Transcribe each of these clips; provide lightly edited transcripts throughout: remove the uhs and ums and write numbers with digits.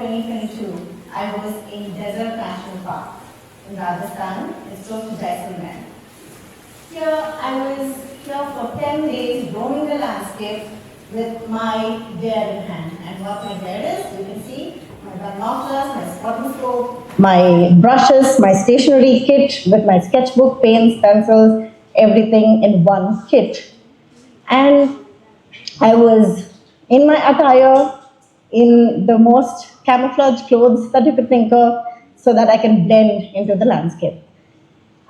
2022, I was in Desert National Park in Rajasthan. It's close to Jaisalmer. Here, I was here for 10 days roaming the landscape with my gear in hand. And what my gear is, you can see my binoculars, my spotting scope, my brushes, my stationery kit with my sketchbook, paints, pencils, everything in one kit. And I was in my attire, in the most camouflage clothes that you could think of, so that I can blend into the landscape.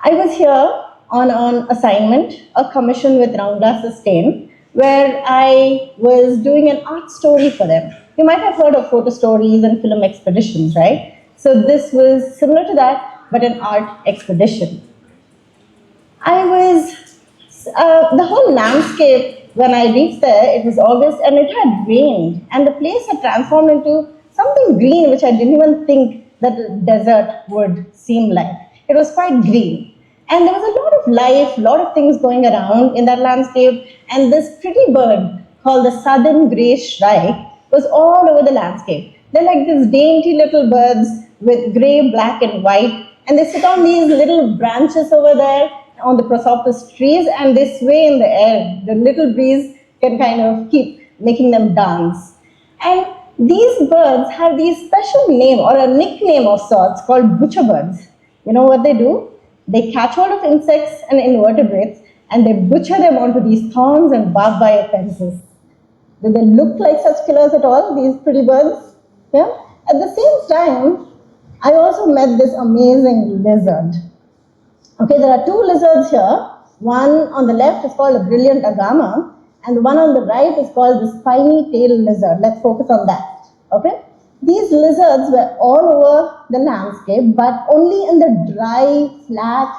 I was here on an assignment, a commission with Roundglass Sustain, where I was doing an art story for them. You might have heard of photo stories and film expeditions, right? So this was similar to that, but an art expedition. The whole landscape, when I reached there, it was August and it had rained, and the place had transformed into something green, which I didn't even think that a desert would seem like. It was quite green. And there was a lot of life, a lot of things going around in that landscape, and this pretty bird called the southern grey shrike was all over the landscape. They're like these dainty little birds with grey, black, and white, and they sit on these little branches over there on the prosopis trees, and they sway in the air. The little breeze can kind of keep making them dance. And these birds have these special name or a nickname of sorts called butcher birds. You know what they do? They catch hold of insects and invertebrates and they butcher them onto these thorns and barbed wire fences. Do they look like such killers at all, these pretty birds? Yeah? At the same time, I also met this amazing lizard. Okay, there are two lizards here. One on the left is called a brilliant agama, and the one on the right is called the spiny-tailed lizard. Let's focus on that. Okay? These lizards were all over the landscape, but only in the dry, flat,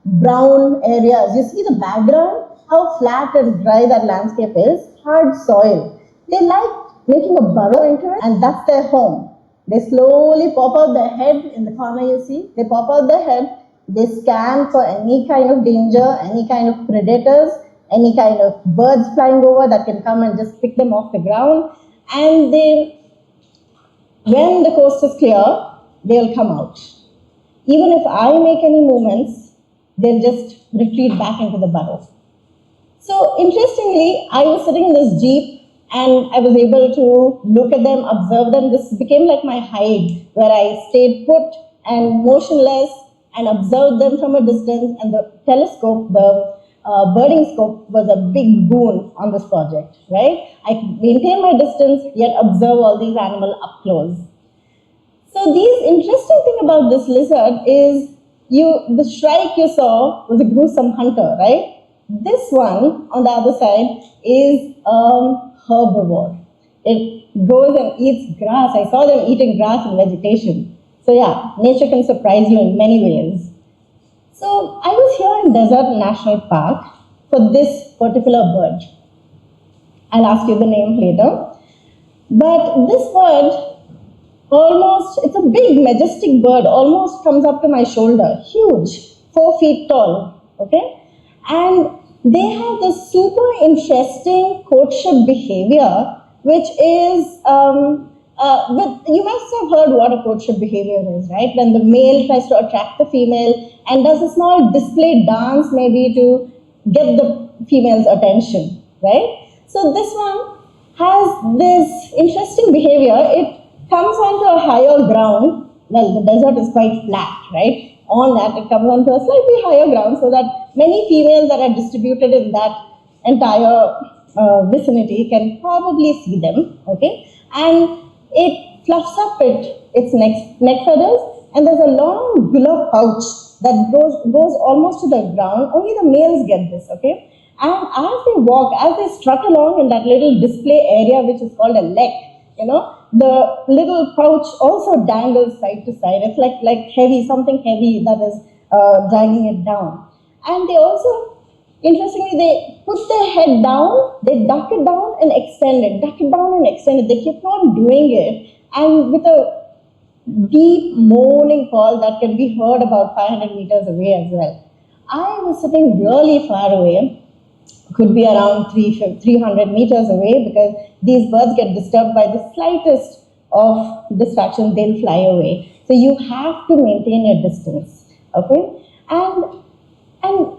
brown areas. You see the background? How flat and dry that landscape is? Hard soil. They like making a burrow into it, and that's their home. They slowly pop out their head in the corner, you see. They pop out their head. They scan for any kind of danger, any kind of predators, any kind of birds flying over that can come and just pick them off the ground. And when the coast is clear, they'll come out. Even if I make any movements, they'll just retreat back into the burrow. So interestingly, I was sitting in this jeep and I was able to look at them, observe them. This became like my hide, where I stayed put and motionless and observed them from a distance, and the telescope, the birding scope, was a big boon on this project, right? I could maintain my distance, yet observe all these animals up close. So the interesting thing about this lizard is, the shrike you saw was a gruesome hunter, right? This one, on the other side, is herbivore. It goes and eats grass. I saw them eating grass and vegetation. So yeah, nature can surprise you in many ways. So I was here in Desert National Park for this particular bird. I'll ask you the name later. But this bird, it's a big, majestic bird, almost comes up to my shoulder, huge, 4 feet tall, okay? And they have this super interesting courtship behavior, which is, you must have heard what a courtship behavior is, right? When the male tries to attract the female and does a small display dance maybe to get the female's attention, right? So this one has this interesting behavior. It comes onto a higher ground. Well, the desert is quite flat, right? On that, it comes onto a slightly higher ground so that many females that are distributed in that entire vicinity can probably see them, okay? And it fluffs up its neck feathers, and there's a long willow pouch that goes almost to the ground. Only the males get this, okay? And as they walk, as they strut along in that little display area, which is called a lek, the little pouch also dangles side to side. It's like heavy, something heavy that is dragging it down. And they also, interestingly, they put their head down, they duck it down and extend it, duck it down and extend it. They keep on doing it, and with a deep moaning call that can be heard about 500 meters away as well. I was sitting really far away, could be around 300 meters away, because these birds get disturbed by the slightest of distraction, they'll fly away. So you have to maintain your distance, okay? And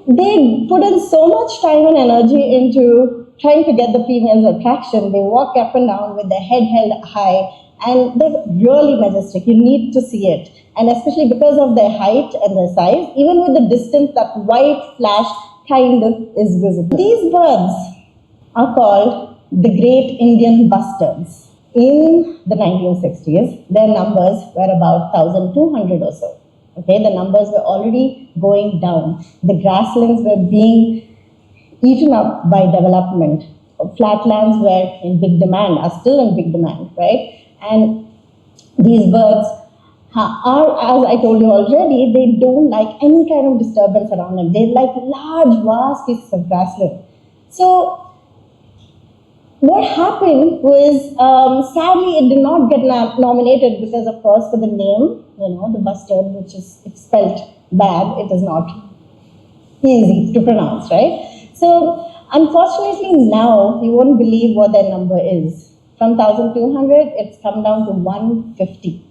they put in so much time and energy into trying to get the females' attraction. They walk up and down with their head held high, and they're really majestic. You need to see it. And especially because of their height and their size, even with the distance, that white flash kind of is visible. These birds are called the Great Indian Bustards. In the 1960s, their numbers were about 1,200 or so. Okay, the numbers were already going down. The grasslands were being eaten up by development. Flatlands were in big demand, are still in big demand, right? And these birds are, as I told you already, they don't like any kind of disturbance around them. They like large, vast pieces of grassland. So what happened was, sadly, it did not get nominated because, of course, for the name, the bustard, which is spelled bad, it is not easy to pronounce, right? So, unfortunately, now you won't believe what their number is. From 1,200, it's come down to 150.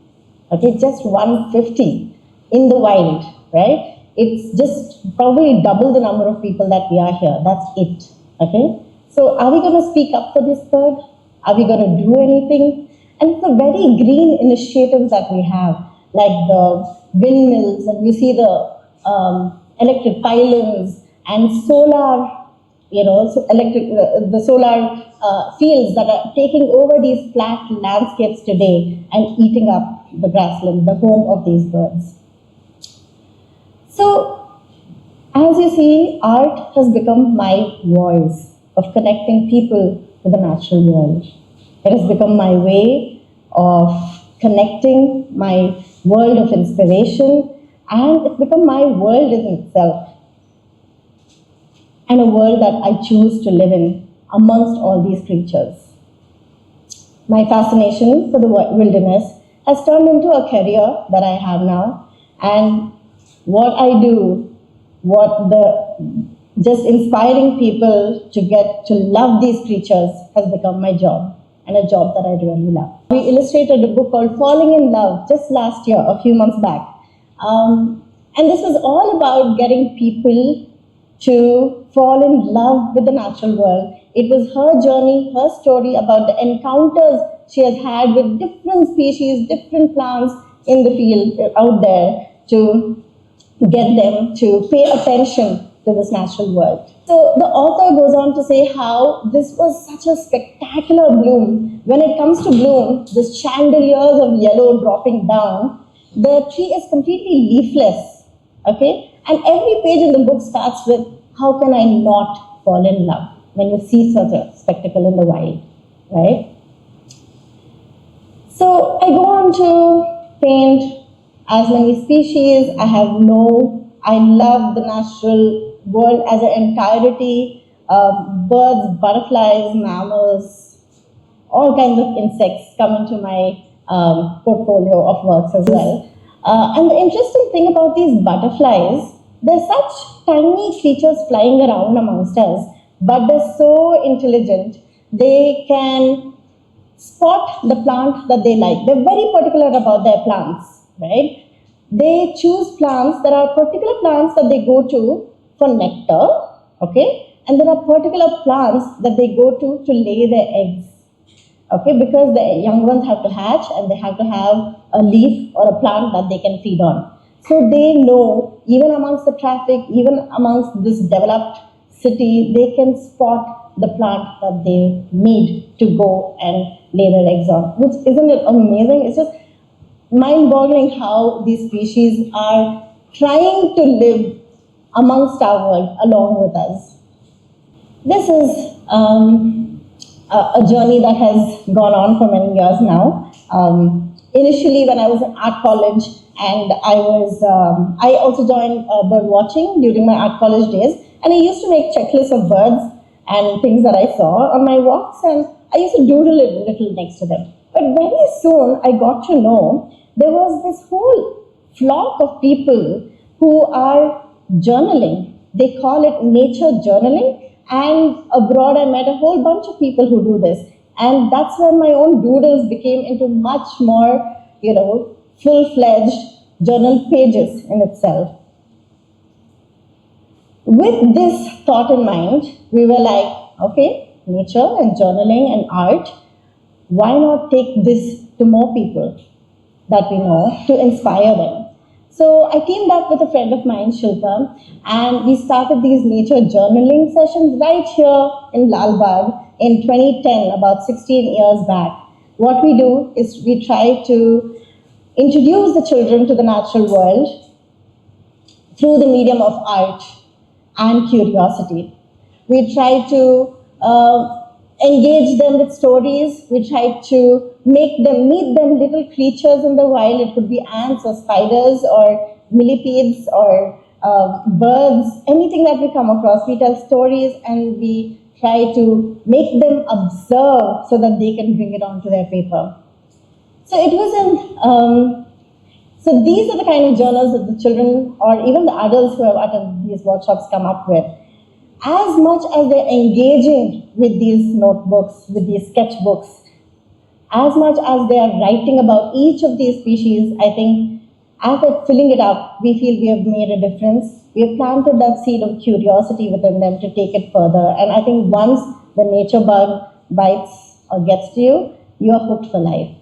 Okay, just 150 in the wild, right? It's just probably double the number of people that we are here. That's it. Okay. So are we going to speak up for this bird? Are we going to do anything? And it's a very green initiatives that we have, like the windmills, and we see the electric pylons and solar, the solar fields that are taking over these flat landscapes today and eating up the grassland, the home of these birds. So, as you see, art has become my voice of connecting people to the natural world. It has become my way of connecting my world of inspiration, and it's become my world in itself, and a world that I choose to live in amongst all these creatures. My fascination for the wilderness has turned into a career that I have now, and what I do, just inspiring people to get to love these creatures has become my job, and a job that I really love. We illustrated a book called Falling in Love just last year, a few months back. And this was all about getting people to fall in love with the natural world. It was her journey, her story about the encounters she has had with different species, different plants in the field out there to get them to pay attention to this natural world. So the author goes on to say how this was such a spectacular bloom. When it comes to bloom, this chandeliers of yellow dropping down, the tree is completely leafless, okay? And every page in the book starts with, how can I not fall in love when you see such a spectacle in the wild, right? So I go on to paint as many species. I love the natural world as an entirety, birds, butterflies, mammals, all kinds of insects come into my portfolio of works as well. And the interesting thing about these butterflies, they're such tiny creatures flying around amongst us, but they're so intelligent. They can spot the plant that they like. They're very particular about their plants, right? They choose plants. There are particular plants that they go to for nectar, okay? And there are particular plants that they go to lay their eggs, okay? Because the young ones have to hatch and they have to have a leaf or a plant that they can feed on. So they know, even amongst the traffic, even amongst this developed city, they can spot the plant that they need to go and lay their eggs on. Which, isn't it amazing? It's just mind-boggling how these species are trying to live amongst our world along with us. This is a journey that has gone on for many years now. Initially, when I was in art college, and I also joined bird watching during my art college days, and I used to make checklists of birds and things that I saw on my walks, and I used to doodle a little next to them. But very soon, I got to know there was this whole flock of people who are journaling. They call it nature journaling, and abroad I met a whole bunch of people who do this. And that's when my own doodles became into much more, full-fledged journal pages in itself. With this thought in mind, we were like, okay, nature and journaling and art, why not take this to more people that we know to inspire them? So I teamed up with a friend of mine, Shilpa, and we started these nature journaling sessions right here in Lal Bagh in 2010, about 16 years back. What we do is we try to introduce the children to the natural world through the medium of art and curiosity. We try to engage them with stories. We try to meet them little creatures in the wild. It could be ants or spiders or millipedes or birds, anything that we come across. We tell stories and we try to make them observe so that they can bring it onto their paper. So it was so these are the kind of journals that the children or even the adults who have attended these workshops come up with. As much as they're engaging with these notebooks, with these sketchbooks, as much as they are writing about each of these species, I think as they're filling it up, we feel we have made a difference. We have planted that seed of curiosity within them to take it further. And I think once the nature bug bites or gets to you, you're hooked for life.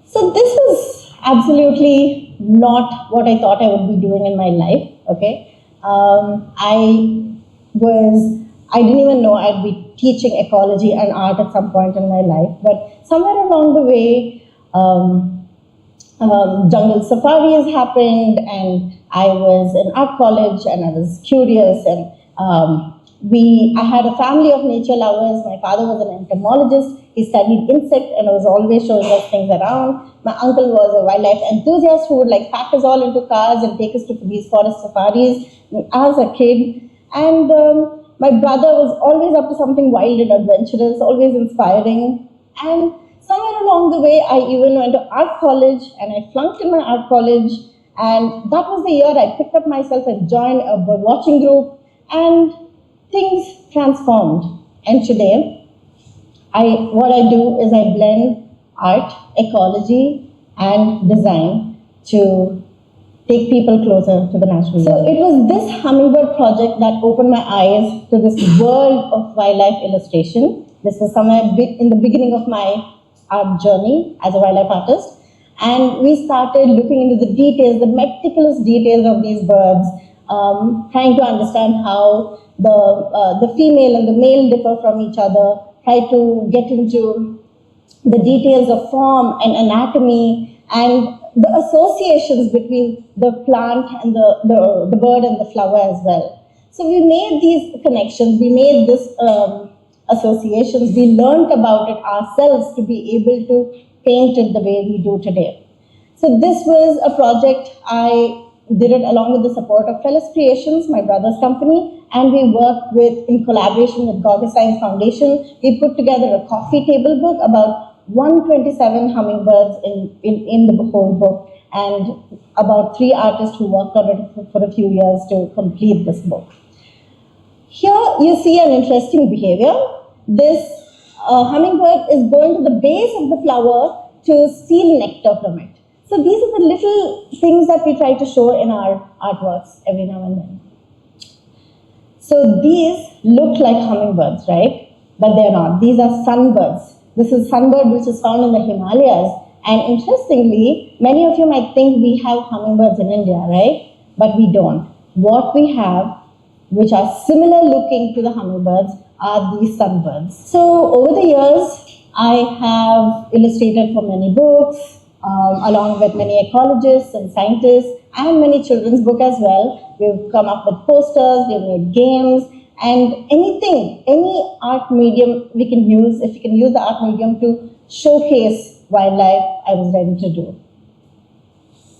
So this was absolutely not what I thought I would be doing in my life, okay? I didn't even know I'd be teaching ecology and art at some point in my life, but somewhere along the way, jungle safaris happened, and I was in art college, and I was curious, and I had a family of nature lovers. My father was an entomologist. He studied insects and was always showing us things around. My uncle was a wildlife enthusiast who would pack us all into cars and take us to these forest safaris as a kid. And my brother was always up to something wild and adventurous, always inspiring. And somewhere along the way, I even went to art college, and I flunked in my art college. And that was the year I picked up myself and joined a bird watching group, and things transformed. And today, what I do is I blend art, ecology, and design to take people closer to the natural world. So it was this hummingbird project that opened my eyes to this world of wildlife illustration. This was somewhere in the beginning of my art journey as a wildlife artist. And we started looking into the details, the meticulous details of these birds, trying to understand how the female and the male differ from each other, try to get into the details of form and anatomy and the associations between the plant and the bird and the flower as well. So we made these connections, we made these associations, we learned about it ourselves to be able to paint it the way we do today. So this was a project I did it along with the support of Fellas Creations, my brother's company, and we worked in collaboration with Gauger Science Foundation. We put together a coffee table book, about 127 hummingbirds in the whole book, and about 3 artists who worked on it for a few years to complete this book. Here you see an interesting behavior. This hummingbird is going to the base of the flower to steal nectar from it. So these are the little things that we try to show in our artworks every now and then. So these look like hummingbirds, right? But they're not. These are sunbirds. This is sunbird which is found in the Himalayas. And interestingly, many of you might think we have hummingbirds in India, right? But we don't. What we have, which are similar looking to the hummingbirds, are these sunbirds. So over the years, I have illustrated for many books, along with many ecologists and scientists, and many children's books as well. We've come up with posters, we've made games, and anything, any art medium we can use, if we can use the art medium to showcase wildlife, I was ready to do.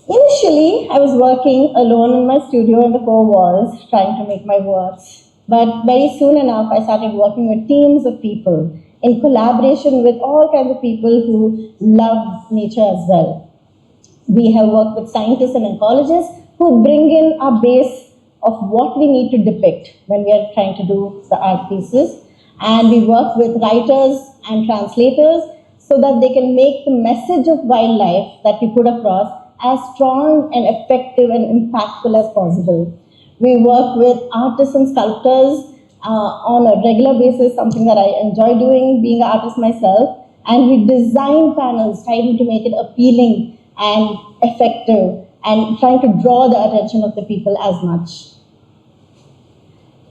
Initially, I was working alone in my studio in the 4 walls, trying to make my works. But very soon enough, I started working with teams of people, in collaboration with all kinds of people who love nature as well. We have worked with scientists and ecologists who bring in our base of what we need to depict when we are trying to do the art pieces. and we work with writers and translators so that they can make the message of wildlife that we put across as strong and effective and impactful as possible. We work with artists and sculptors on a regular basis, something that I enjoy doing, being an artist myself, and we design panels trying to make it appealing and effective and trying to draw the attention of the people as much.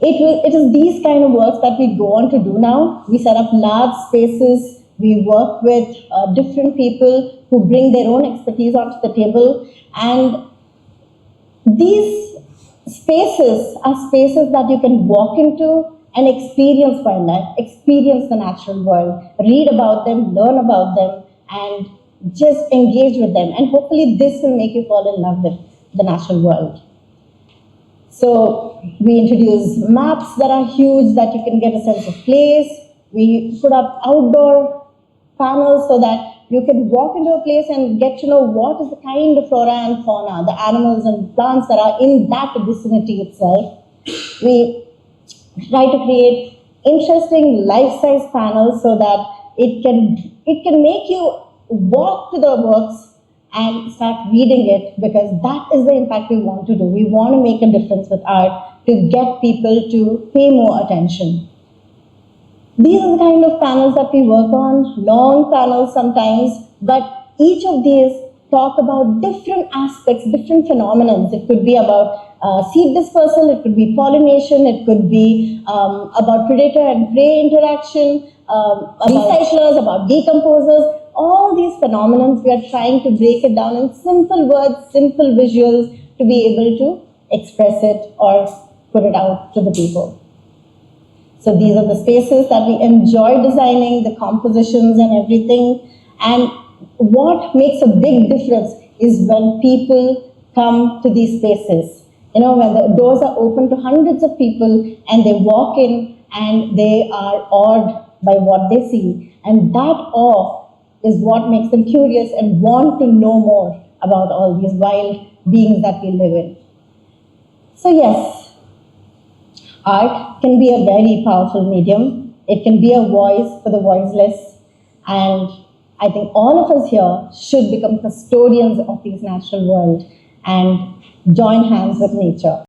It is these kind of works that we go on to do now. We set up large spaces. We work with different people who bring their own expertise onto the table. And these spaces are spaces that you can walk into and experience wildlife, experience the natural world, read about them, learn about them, and just engage with them. And hopefully this will make you fall in love with the natural world. So we introduce maps that are huge that you can get a sense of place. We put up outdoor panels so that you can walk into a place and get to know what is the kind of flora and fauna, the animals and plants that are in that vicinity itself. We try to create interesting life-size panels so that it can make you walk to the works and start reading it, because that is the impact we want to do. We want to make a difference with art to get people to pay more attention. These are the kind of panels that we work on, long panels sometimes, but each of these talk about different aspects, different phenomena. It could be about seed dispersal, it could be pollination, it could be about predator and prey interaction, recyclers, about decomposers. All these phenomena, we are trying to break it down in simple words, simple visuals to be able to express it or put it out to the people. So these are the spaces that we enjoy designing, the compositions and everything. And what makes a big difference is when people come to these spaces. You know, when the doors are open to hundreds of people and they walk in and they are awed by what they see. And that awe is what makes them curious and want to know more about all these wild beings that we live in. So yes, art can be a very powerful medium. It can be a voice for the voiceless. And I think all of us here should become custodians of this natural world and join hands with nature.